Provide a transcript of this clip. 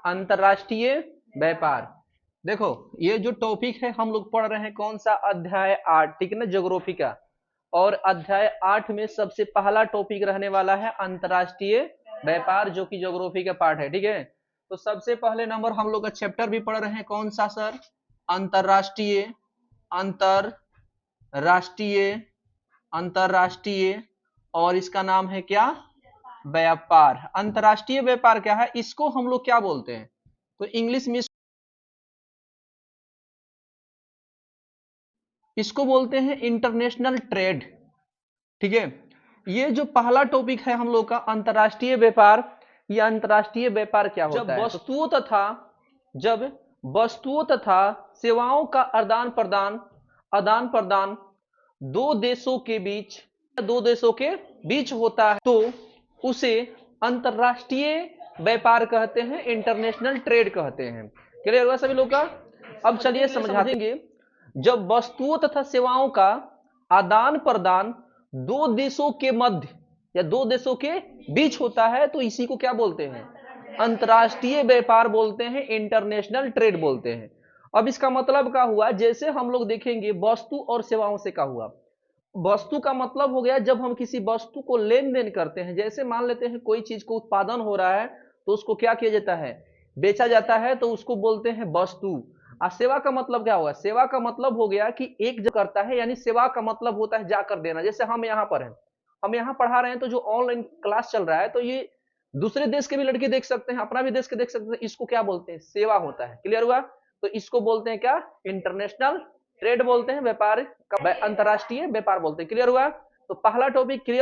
अंतरराष्ट्रीय व्यापार। देखो, ये जो टॉपिक है हम लोग पढ़ रहे हैं कौन सा, अध्याय 8, ठीक है ना, ज्योग्राफी का। और अध्याय 8 में सबसे पहला टॉपिक रहने वाला है अंतरराष्ट्रीय व्यापार, जो कि ज्योग्राफी का पार्ट है, ठीक है। तो सबसे पहले नंबर हम लोग का चैप्टर भी पढ़ रहे हैं कौन सा सर, अंतरराष्ट्रीय, अंतरराष्ट्रीय, अंतरराष्ट्रीय, और इसका नाम है क्या, व्यापार। अंतरराष्ट्रीय व्यापार क्या है, इसको हम लोग क्या बोलते हैं, तो इंग्लिश में इसको बोलते हैं इंटरनेशनल ट्रेड, ठीक है। ये जो पहला टॉपिक है हम लोग का अंतरराष्ट्रीय व्यापार, ये अंतरराष्ट्रीय व्यापार क्या होता है, जब वस्तुओं तथा सेवाओं का आदान प्रदान दो देशों के बीच होता है तो उसे अंतरराष्ट्रीय व्यापार कहते हैं, इंटरनेशनल ट्रेड कहते हैं। क्लियर हुआ सभी लोग का। अब चलिए समझाएंगे। जब वस्तुओं तथा सेवाओं का आदान प्रदान दो देशों के मध्य या दो देशों के बीच होता है तो इसी को क्या बोलते हैं, अंतरराष्ट्रीय व्यापार बोलते हैं, इंटरनेशनल ट्रेड बोलते हैं। अब इसका मतलब क्या हुआ, जैसे हम लोग देखेंगे वस्तु और सेवाओं से क्या हुआ। वस्तु का मतलब हो गया जब हम किसी वस्तु को लेन देन करते हैं, जैसे मान लेते हैं कोई चीज को उत्पादन हो रहा है तो उसको क्या किया जाता है, बेचा जाता है, तो उसको बोलते हैं वस्तु। और सेवा का मतलब क्या होगा, सेवा का मतलब हो गया कि एक जो करता है, यानी सेवा का मतलब होता है जाकर देना। जैसे हम यहाँ पर हैं, हम यहाँ पढ़ा रहे हैं तो जो ऑनलाइन क्लास चल रहा है तो ये दूसरे देश के भी लड़के देख सकते हैं, अपना भी देश के देख सकते हैं, इसको क्या बोलते हैं, सेवा होता है। क्लियर हुआ। तो इसको बोलते हैं क्या, इंटरनेशनल ट्रेड बोलते हैं, व्यापार का अंतरराष्ट्रीय व्यापार बोलते हैं। क्लियर हुआ। तो पहला टॉपिक क्लियर।